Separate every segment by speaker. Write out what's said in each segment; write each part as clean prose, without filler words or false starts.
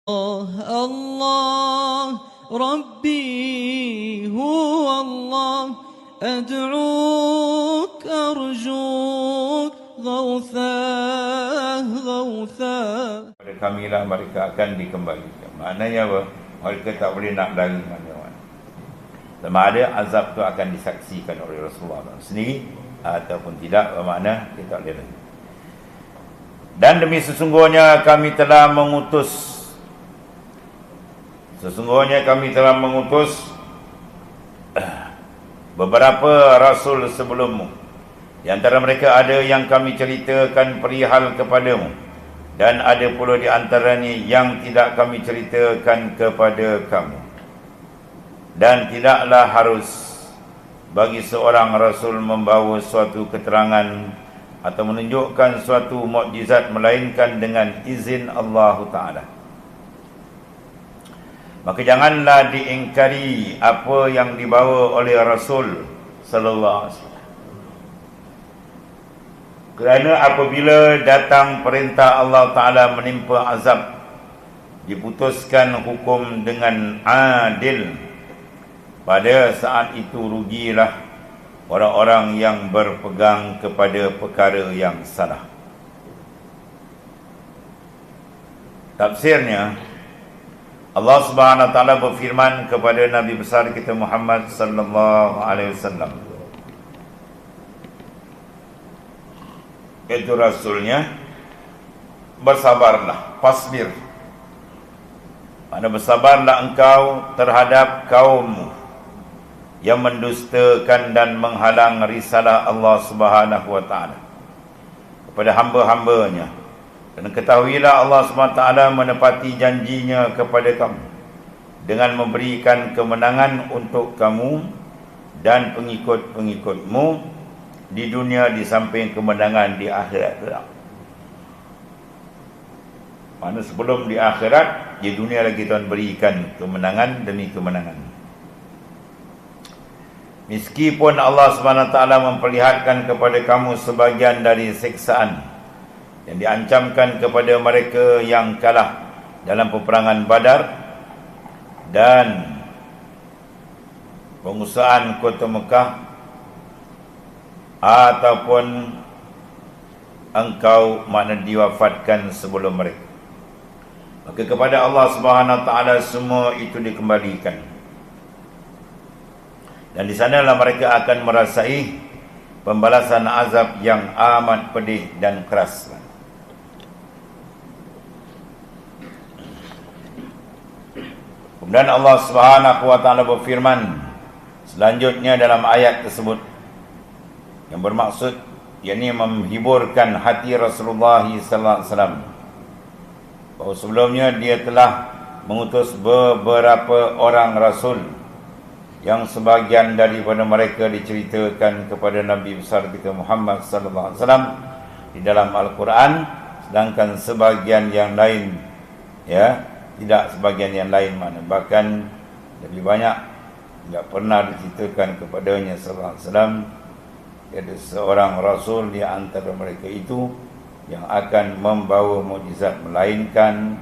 Speaker 1: الله ربي هو الله أدعوك أرجوك غوثا غوثا.
Speaker 2: Pada kamilah mereka akan dikembalikan. Maknanya apa? Mereka tak boleh nak lari mana-mana. Sama ada azab tu akan disaksikan oleh Rasulullah sendiri ataupun tidak, bermakna kita tak boleh lari. Dan demi sesungguhnya kami telah mengutus beberapa rasul sebelummu. Di antara mereka ada yang kami ceritakan perihal kepadamu, dan ada pula di antaranya yang tidak kami ceritakan kepada kamu. Dan tidaklah harus bagi seorang rasul membawa suatu keterangan atau menunjukkan suatu mukjizat melainkan dengan izin Allah Ta'ala. Maka janganlah diingkari apa yang dibawa oleh Rasul sallallahu alaihi wasallam. Kerana apabila datang perintah Allah Ta'ala menimpa azab, diputuskan hukum dengan adil, pada saat itu rugilah orang-orang yang berpegang kepada perkara yang salah. Tafsirnya, Allah Subhanahu wa taala berfirman kepada Nabi besar kita Muhammad sallallahu alaihi wasallam, itu rasulnya, bersabarlah, fasbir. Mana bersabarlah engkau terhadap kaummu yang mendustakan dan menghalang risalah Allah Subhanahu wa taala kepada hamba-hambanya. Dan ketahuilah Allah SWT menepati janjinya kepada kamu dengan memberikan kemenangan untuk kamu dan pengikut-pengikutmu di dunia, di samping kemenangan di akhirat. Mana sebelum di akhirat, di dunia lagi Tuhan berikan kemenangan demi kemenangan. Meskipun Allah SWT memperlihatkan kepada kamu sebagian dari siksaan yang diancamkan kepada mereka yang kalah dalam peperangan Badar dan penguasaan kota Mekah, ataupun engkau makna diwafatkan sebelum mereka, maka kepada Allah Subhanahu wa taala semua itu dikembalikan, dan di sanalah mereka akan merasai pembalasan azab yang amat pedih dan keras. Kemudian Allah Subhanahu wa taala berfirman selanjutnya dalam ayat tersebut, yang bermaksud yakni menghiburkan hati Rasulullah sallallahu alaihi wasallam, bahawa sebelumnya dia telah mengutus beberapa orang rasul yang sebahagian daripada mereka diceritakan kepada Nabi besar kita Muhammad sallallahu alaihi wasallam di dalam Al-Quran, sedangkan sebahagian yang lain tidak sebahagian yang lain, mana bahkan lebih banyak tidak pernah diceritakan kepadanya sallallahu alaihi wasallam. Ada seorang rasul di antara mereka itu yang akan membawa mukjizat, melainkan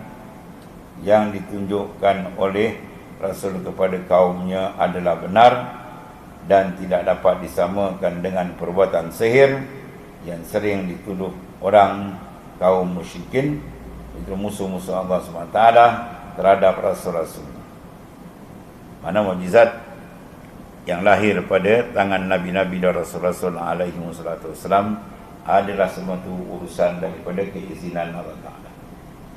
Speaker 2: yang ditunjukkan oleh rasul kepada kaumnya adalah benar dan tidak dapat disamakan dengan perbuatan sihir yang sering dituduh orang kaum musyrikin, itu musuh-musuh Allah SWT terhadap rasul-rasul. Mana mukjizat yang lahir pada tangan nabi-nabi dan rasul-rasul alaihi wassalam adalah semua itu urusan daripada keizinan Allah Ta'ala.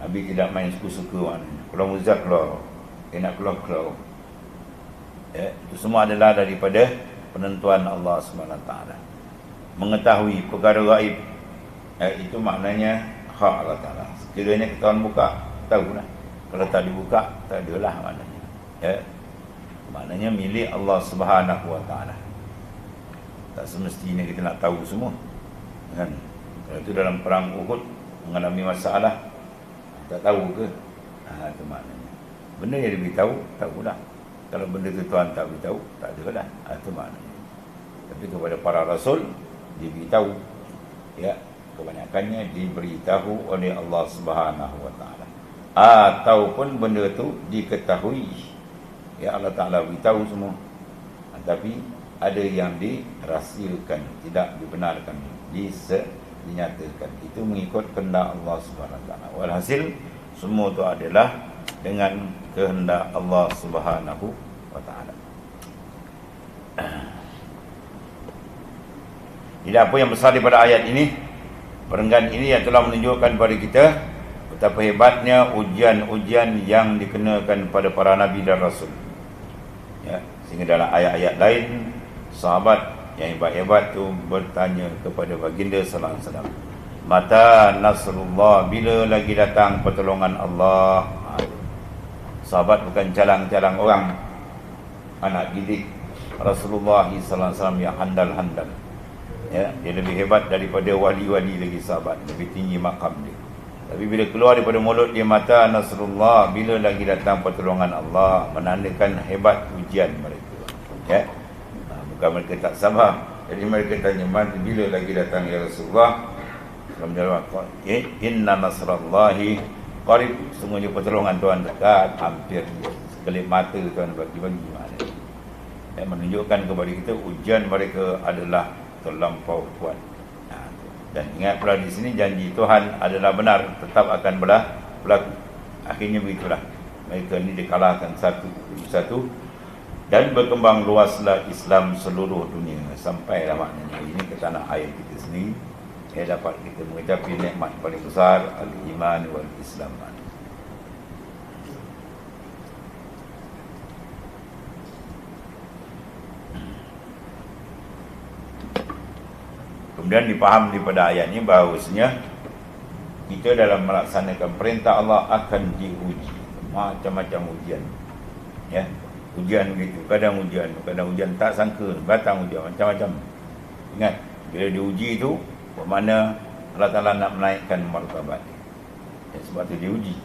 Speaker 2: Nabi tidak main suka-suka maknanya. Kalau mukjizat keluar, nak keluar. Itu semua adalah daripada penentuan Allah SWT. Mengetahui perkara gaib, itu maknanya hak Allah Ta'ala. Sekiranya ketahuan buka, tahulah. Kalau tak dibuka, tak adalah maknanya. Maknanya milik Allah Subhanahu wa taala. Tak semestinya kita nak tahu semua, kan? Kalau itu dalam perang Uhud mengalami masalah, tak tahu ke? Itu maknanya. Benda yang diberitahu, tahulah. Kalau benda itu Tuhan tak beritahu, tak adalah. Itu maknanya. Tapi kepada para rasul diberitahu, kebanyakannya diberitahu oleh Allah Subhanahu wa taala. ataupun benda tu diketahui. Ya, Allah Ta'ala beritahu semua. Tapi ada yang dirahsiakan, tidak dibenarkan, dinyatakan. Itu mengikut kehendak Allah Subhanahu Wa Ta'ala. Walhasil semua itu adalah dengan kehendak Allah Subhanahu Wa Ta'ala. Jadi apa yang besar daripada ayat ini, perenggan ini yang telah menunjukkan kepada kita betapa hebatnya ujian-ujian yang dikenakan pada para nabi dan rasul. Ya, sehingga dalam ayat-ayat lain sahabat yang hebat-hebat tu bertanya kepada baginda sallallahu alaihi wasallam, mata nasrullah, bila lagi datang pertolongan Allah. Sahabat bukan calang-calang orang, anak didik Rasulullah sallallahu alaihi wasallam yang handal-handal. Ya, dia lebih hebat daripada wali-wali lagi sahabat, lebih tinggi makam dia. Tapi bila keluar daripada mulut dia, mata nasrullah, bila lagi datang pertolongan Allah, menandakan hebat ujian mereka. Ya, bukan mereka tak sabar. Jadi mereka tanya, bila lagi datang ya Rasulullah? Dalam jawab, inna nasrallahi qarib, sungguhnya pertolongan Tuhan dekat, hampir sekelip mata Tuhan bagi-bagi mana. Dan menunjukkan kepada kita ujian mereka adalah terlampau kuat. Dan ingat pula di sini janji Tuhan adalah benar, tetap akan berlaku. Akhirnya begitulah, mereka ini dikalahkan satu demi satu, dan berkembang luaslah Islam seluruh dunia. Sampailah maknanya ini ke tanah air kita sendiri, dapat kita mengucapi nikmat paling besar, al-iman wal Islam. Kemudian dipaham daripada ayat ini bahawasanya kita dalam melaksanakan perintah Allah akan diuji, macam-macam ujian. Ya, ujian begitu, kadang ujian tak sangka, datang ujian macam-macam. Ingat, bila diuji itu bermakna Allah Ta'ala nak menaikkan martabat. Ya, sebab itu diuji.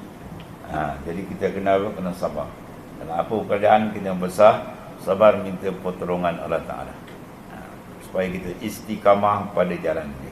Speaker 2: Jadi kita kena sabar. Dalam apa keadaan kita besar, sabar minta pertolongan Allah Ta'ala, supaya kita istiqamah pada jalan dia.